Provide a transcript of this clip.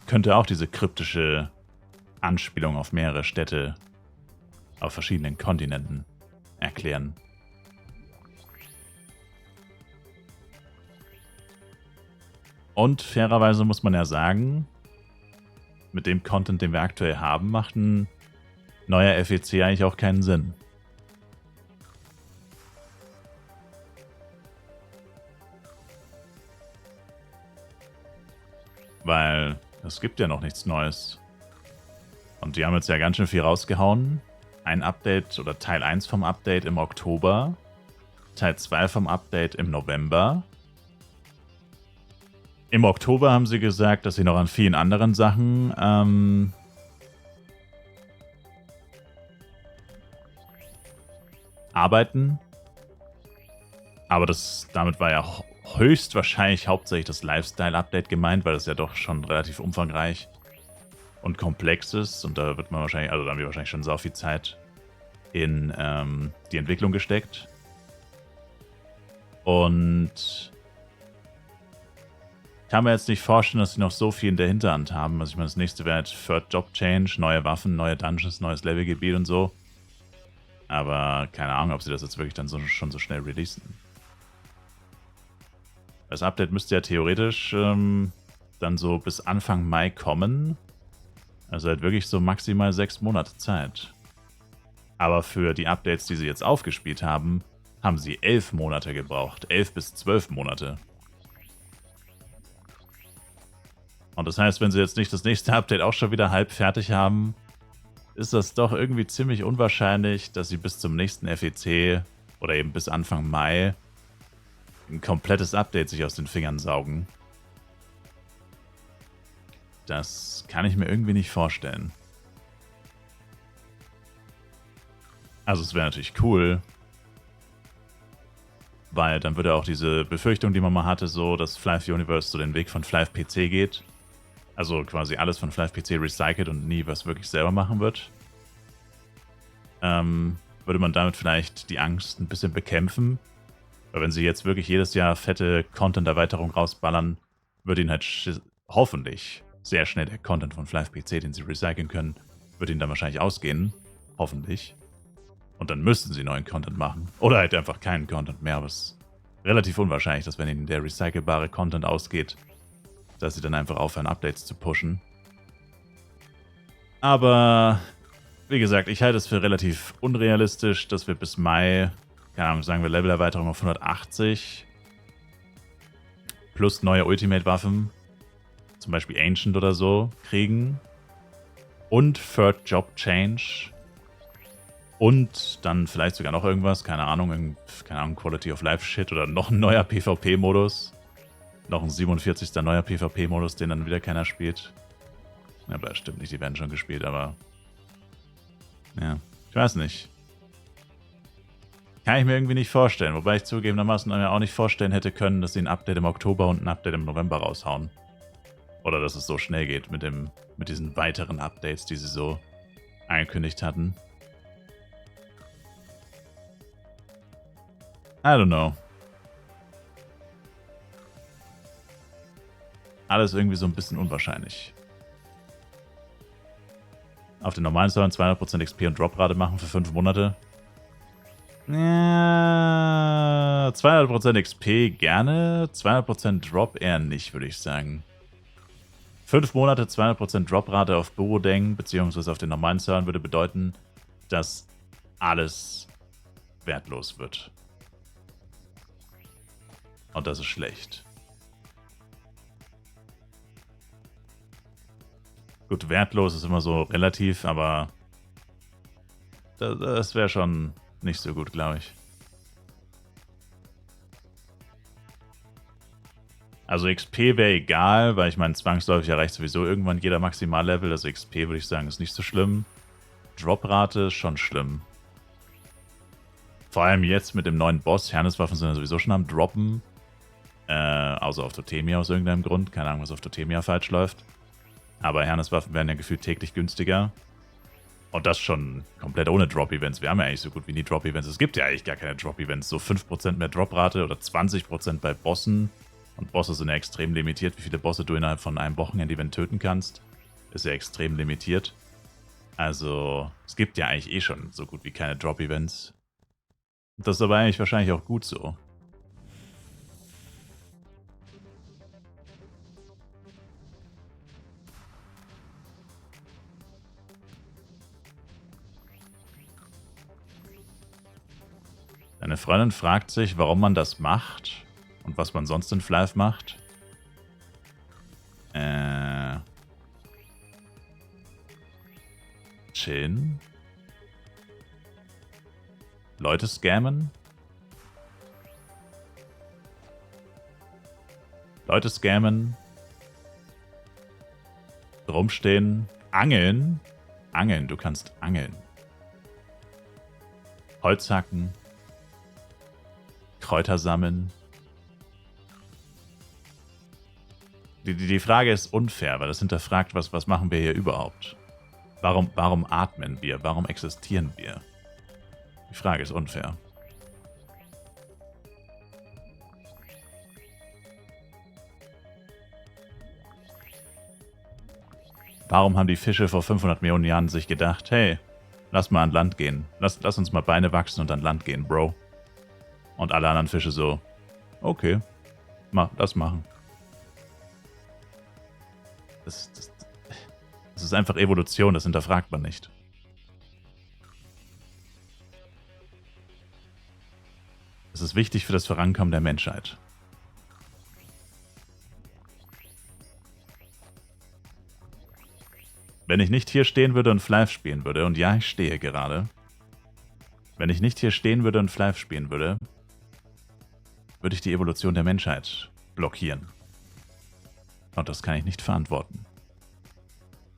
könnte auch diese kryptische Anspielung auf mehrere Städte auf verschiedenen Kontinenten erklären. Und fairerweise muss man ja sagen, mit dem Content, den wir aktuell haben, macht ein neuer FEC eigentlich auch keinen Sinn. Weil es gibt ja noch nichts Neues. Und die haben jetzt ja ganz schön viel rausgehauen. Ein Update oder Teil 1 vom Update im Oktober. Teil 2 vom Update im November. Im Oktober haben sie gesagt, dass sie noch an vielen anderen Sachen arbeiten. Aber damit war ja höchstwahrscheinlich hauptsächlich das Lifestyle-Update gemeint, weil das ja doch schon relativ umfangreich und komplex ist. Und da wird man wahrscheinlich, also da haben wir wahrscheinlich schon so viel Zeit in die Entwicklung gesteckt. Und ich kann mir jetzt nicht vorstellen, dass sie noch so viel in der Hinterhand haben. Also ich meine, das nächste wäre jetzt Third Job Change, neue Waffen, neue Dungeons, neues Levelgebiet und so. Aber keine Ahnung, ob sie das jetzt wirklich dann schon so schnell releasen. Das Update müsste ja theoretisch dann so bis Anfang Mai kommen. Also halt wirklich so maximal 6 Monate Zeit. Aber für die Updates, die sie jetzt aufgespielt haben, haben sie 11 Monate gebraucht. 11 bis 12 Monate. Und das heißt, wenn sie jetzt nicht das nächste Update auch schon wieder halb fertig haben, ist das doch irgendwie ziemlich unwahrscheinlich, dass sie bis zum nächsten FEC oder eben bis Anfang Mai ein komplettes Update sich aus den Fingern saugen. Das kann ich mir irgendwie nicht vorstellen. Also es wäre natürlich cool, weil dann würde auch diese Befürchtung, die man mal hatte, so, dass Flive Universe so den Weg von Flive PC geht. Also quasi alles von Flive PC recycelt und nie was wirklich selber machen wird. Würde man damit vielleicht die Angst ein bisschen bekämpfen. Weil wenn sie jetzt wirklich jedes Jahr fette Content-Erweiterung rausballern, wird ihnen halt hoffentlich sehr schnell der Content von Flive PC, den sie recyceln können, wird ihnen dann wahrscheinlich ausgehen. Hoffentlich. Und dann müssten sie neuen Content machen. Oder halt einfach keinen Content mehr. Aber es ist relativ unwahrscheinlich, dass wenn ihnen der recycelbare Content ausgeht, dass sie dann einfach aufhören, Updates zu pushen. Aber, wie gesagt, ich halte es für relativ unrealistisch, dass wir bis Mai, keine Ahnung, sagen wir Levelerweiterung auf 180 plus neue Ultimate-Waffen, zum Beispiel Ancient oder so, kriegen. Und Third Job Change. Und dann vielleicht sogar noch irgendwas, keine Ahnung, Quality of Life Shit oder noch ein neuer PvP-Modus. Noch ein 47. neuer PvP-Modus, den dann wieder keiner spielt. Ja, aber stimmt nicht, die werden schon gespielt, aber ja, ich weiß nicht. Kann ich mir irgendwie nicht vorstellen, wobei ich zugegebenermaßen mir auch nicht vorstellen hätte können, dass sie ein Update im Oktober und ein Update im November raushauen. Oder dass es so schnell geht mit diesen weiteren Updates, die sie so angekündigt hatten. I don't know. Alles irgendwie so ein bisschen unwahrscheinlich. Auf den normalen Servern 200% XP und Droprate machen für 5 Monate. Ja, 200% XP gerne, 200% Drop eher nicht, würde ich sagen. 5 Monate 200% Droprate auf Borodeng beziehungsweise auf den normalen Servern würde bedeuten, dass alles wertlos wird. Und das ist schlecht. Gut, wertlos ist immer so relativ, aber das wäre schon nicht so gut, glaube ich. Also XP wäre egal, weil ich meine, zwangsläufig erreicht sowieso irgendwann jeder Maximallevel. Also XP würde ich sagen, ist nicht so schlimm. Droprate ist schon schlimm. Vor allem jetzt mit dem neuen Boss. Herneswaffen sind ja sowieso schon am Droppen. Außer auf Totemia aus irgendeinem Grund. Keine Ahnung, was auf Totemia falsch läuft. Aber Herneswaffen werden ja gefühlt täglich günstiger. Und das schon komplett ohne Drop-Events. Wir haben ja eigentlich so gut wie nie Drop-Events. Es gibt ja eigentlich gar keine Drop-Events. So 5% mehr Droprate oder 20% bei Bossen. Und Bosse sind ja extrem limitiert. Wie viele Bosse du innerhalb von einem Wochenend-Event töten kannst, ist ja extrem limitiert. Also, es gibt ja eigentlich eh schon so gut wie keine Drop-Events. Das ist aber eigentlich wahrscheinlich auch gut so. Deine Freundin fragt sich, warum man das macht und was man sonst in Flive macht. Chillen. Leute scammen. Leute scammen. Rumstehen. Angeln. Angeln, du kannst angeln. Holz hacken. Kräuter sammeln. Die Frage ist unfair, weil das hinterfragt, was machen wir hier überhaupt? Warum atmen wir? Warum existieren wir? Die Frage ist unfair. Warum haben die Fische vor 500 Millionen Jahren sich gedacht, hey, lass mal an Land gehen. Lass uns mal Beine wachsen und an Land gehen, Bro. Und alle anderen Fische so, okay, lass machen. Das ist einfach Evolution, das hinterfragt man nicht. Es ist wichtig für das Vorankommen der Menschheit. Wenn ich nicht hier stehen würde und Flive spielen würde, und ja, ich stehe gerade. Wenn ich nicht hier stehen würde und Flive spielen würde, würde ich die Evolution der Menschheit blockieren. Und das kann ich nicht verantworten.